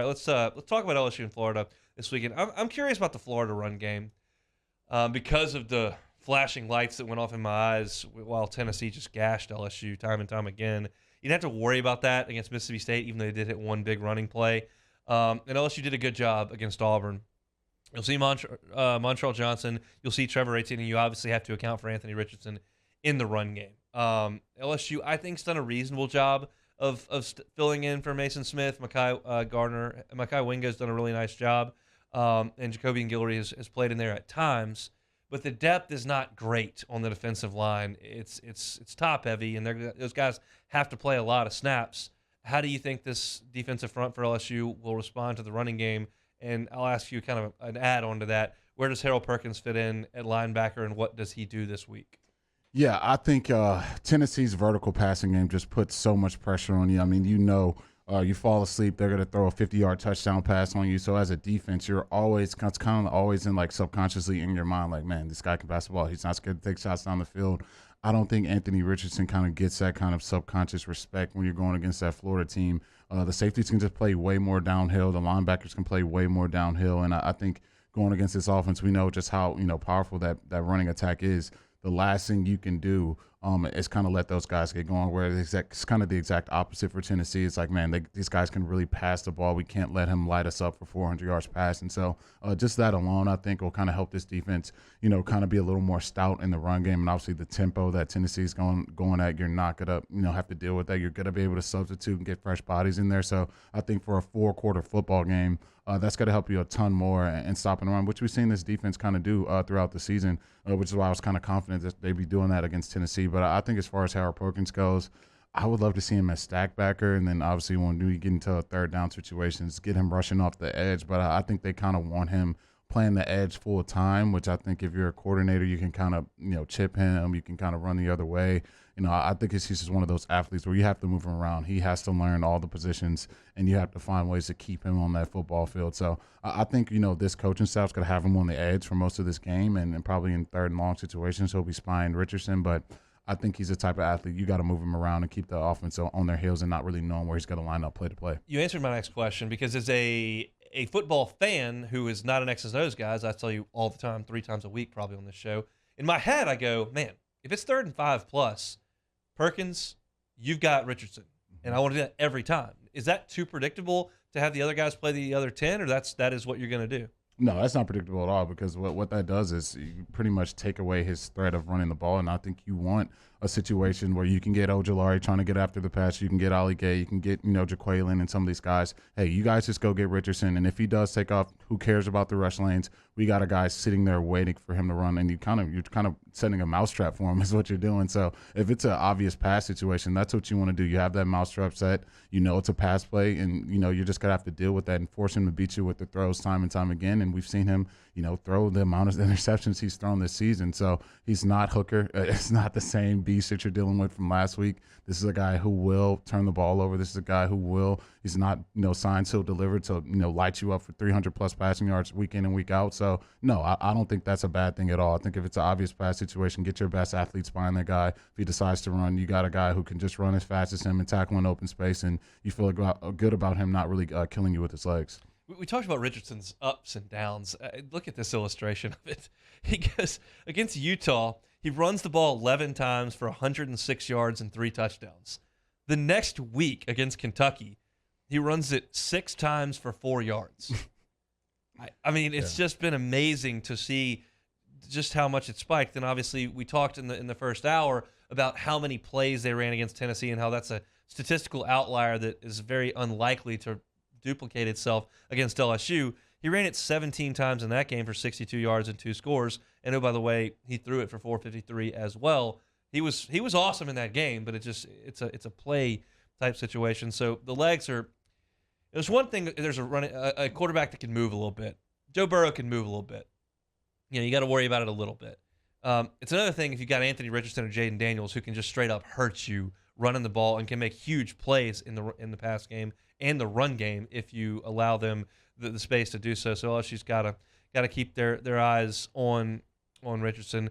let's talk about LSU and Florida this weekend. I'm curious about the Florida run game because of the flashing lights that went off in my eyes while Tennessee just gashed LSU time and time again. You didn't have to worry about that against Mississippi State, even though they did hit one big running play. And LSU did a good job against Auburn. You'll see Montrell Johnson. You'll see Trevor Etienne, and you obviously have to account for Anthony Richardson in the run game. LSU, I think, has done a reasonable job of filling in for Mason Smith. Mekhi Wingo's done a really nice job, and Jacobian Guillory has played in there at times. But the depth is not great on the defensive line. It's top heavy, and those guys have to play a lot of snaps. How do you think this defensive front for LSU will respond to the running game? And I'll ask you kind of an add-on to that. Where does Harold Perkins fit in at linebacker, and what does he do this week? Yeah, I think Tennessee's vertical passing game just puts so much pressure on you. I mean, you fall asleep, they're going to throw a 50-yard touchdown pass on you. So as a defense, you're always kind of always in, like, subconsciously in your mind, like, man, this guy can pass the ball. He's not scared to take shots down the field. I don't think Anthony Richardson kind of gets that kind of subconscious respect when you're going against that Florida team. The safeties can just play way more downhill. The linebackers can play way more downhill. And I think going against this offense, we know just how powerful that running attack is. The last thing you can do is kind of let those guys get going, where it's kind of the exact opposite for Tennessee. It's like, man, these guys can really pass the ball. We can't let him light us up for 400 yards passing. So just that alone, I think, will kind of help this defense, kind of be a little more stout in the run game. And obviously the tempo that Tennessee's going at, you're not going to, have to deal with that. You're going to be able to substitute and get fresh bodies in there. So I think for a 4-quarter football game, that's going to help you a ton more in stopping the run, which we've seen this defense kind of do throughout the season, which is why I was kind of confident that they'd be doing that against Tennessee. But I think as far as Harold Perkins goes, I would love to see him as stack backer, and then obviously when we get into a third down situations, get him rushing off the edge. But I think they kind of want him playing the edge full time, which I think if you're a coordinator, you can kind of, chip him. You can kind of run the other way. I think he's just one of those athletes where you have to move him around. He has to learn all the positions, and you have to find ways to keep him on that football field. So I think, this coaching staff's going to have him on the edge for most of this game, and probably in third and long situations he'll be spying Richardson. But I think he's the type of athlete you got to move him around and keep the offense on their heels and not really knowing where he's going to line up play to play. You answered my next question, because as a football fan who is not an X's and O's guy, as I tell you all the time, 3 times a week probably on this show, in my head I go, man, if it's 3rd and 5 plus, Perkins, you've got Richardson, and I want to do that every time. Is that too predictable to have the other guys play the other 10, or that is what you're going to do? No, that's not predictable at all, because what that does is you pretty much take away his threat of running the ball, and I think you want a situation where you can get Ojulari trying to get after the pass, you can get Ali Gay, you can get, Jaquelin and some of these guys. Hey, you guys just go get Richardson, and if he does take off, who cares about the rush lanes? We got a guy sitting there waiting for him to run, and you're kind of setting a mousetrap for him is what you're doing. So if it's an obvious pass situation, that's what you want to do. You have that mousetrap set, it's a pass play, and you're just gonna have to deal with that and force him to beat you with the throws time and time again. And we've seen him, throw the amount of interceptions he's thrown this season. So he's not Hooker. It's not the same beast that you're dealing with from last week. This is a guy who will turn the ball over. This is a guy who will. He's not, signed till delivered to, light you up for 300-plus passing yards week in and week out. So, no, I don't think that's a bad thing at all. I think if it's an obvious pass situation, get your best athletes behind that guy. If he decides to run, you got a guy who can just run as fast as him and tackle in open space, and you feel good about him not really killing you with his legs. We talked about Richardson's ups and downs. Look at this illustration of it. He goes against Utah. He runs the ball 11 times for 106 yards and 3 touchdowns. The next week against Kentucky, he runs it 6 times for 4 yards. I mean, it's just been amazing to see just how much it spiked. And obviously, we talked in the first hour about how many plays they ran against Tennessee and how that's a statistical outlier that is very unlikely to duplicate itself against LSU. He ran it 17 times in that game for 62 yards and 2 scores. And oh, by the way, he threw it for 453 as well. He was awesome in that game, but it's a play type situation. So the legs are. There's one thing. There's a quarterback that can move a little bit. Joe Burrow can move a little bit. You got to worry about it a little bit. It's another thing if you got Anthony Richardson or Jaden Daniels who can just straight up hurt you running the ball and can make huge plays in the pass game and the run game if you allow them the space to do so. So LSU's got to keep their eyes on Richardson.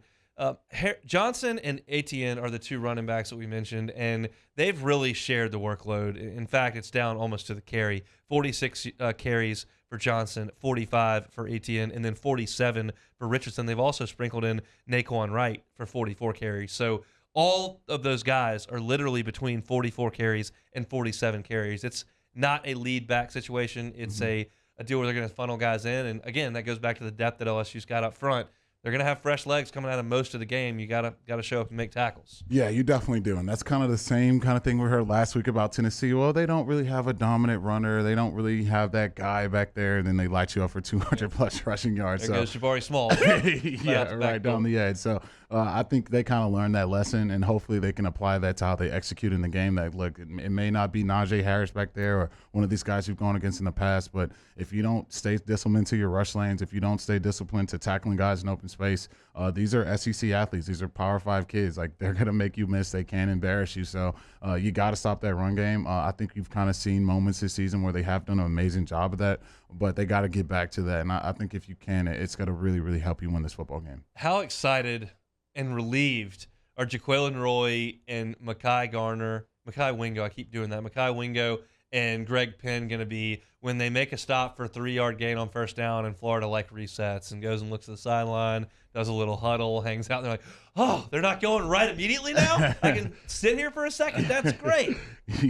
Johnson and Etienne are the two running backs that we mentioned, and they've really shared the workload. In fact, it's down almost to the carry. 46 carries for Johnson, 45 for Etienne, and then 47 for Richardson. They've also sprinkled in Naquan Wright for 44 carries. So all of those guys are literally between 44 carries and 47 carries. It's not a lead back situation. It's a deal where they're going to funnel guys in. And again, that goes back to the depth that LSU's got up front. They're going to have fresh legs coming out of most of the game. You gotta show up and make tackles. Yeah, you definitely do. And that's kind of the same kind of thing we heard last week about Tennessee. Well, they don't really have a dominant runner. They don't really have that guy back there. And then they light you up for 200-plus rushing yards. There goes Jabari Small. Yeah, right down the edge. So I think they kind of learned that lesson, and hopefully they can apply that to how they execute in the game. That, look, it may not be Najee Harris back there or one of these guys you've gone against in the past, but if you don't stay disciplined to your rush lanes, if you don't stay disciplined to tackling guys in open space, these are SEC athletes. These are Power 5 kids. Like, they're going to make you miss. They can embarrass you. So you got to stop that run game. I think you've kind of seen moments this season where they have done an amazing job of that, but they got to get back to that. And I think if you can, it's going to really, really help you win this football game. How excited and relieved are Jaquelin Roy and Mekhi Wingo, I keep doing that, Mekhi Wingo and Greg Penn going to be when they make a stop for a 3-yard gain on first down and Florida resets and goes and looks at the sideline, does a little huddle, hangs out, and they're like, oh, they're not going right immediately now? I can sit here for a second? That's great.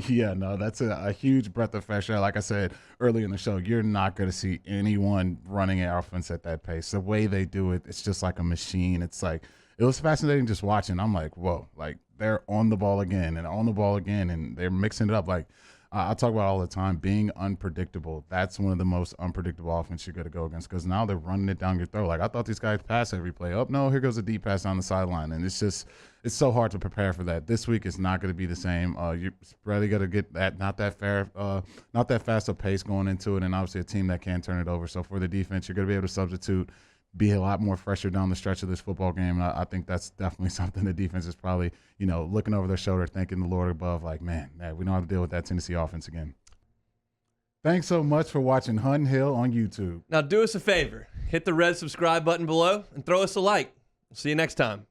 Yeah, no, that's a huge breath of fresh air. Like I said early in the show, you're not going to see anyone running an offense at that pace. The way they do it, it's just like a machine. It's like, it was fascinating just watching. I'm like, whoa, like, they're on the ball again and they're mixing it up. Like, I talk about all the time, being unpredictable. That's one of the most unpredictable offense you're going to go against, because now they're running it down your throat. Like, I thought these guys pass every play. Oh, no, here goes a deep pass down the sideline. And it's so hard to prepare for that. This week is not going to be the same. You're really going to get that not that fast a pace going into it, and obviously a team that can turn it over. So for the defense, you're going to be able to substitute, be a lot more fresher down the stretch of this football game. And I think that's definitely something the defense is probably, looking over their shoulder, thanking the Lord above, like, man, we don't have to deal with that Tennessee offense again. Thanks so much for watching Hunt Hill on YouTube. Now do us a favor. Hit the red subscribe button below and throw us a like. We'll see you next time.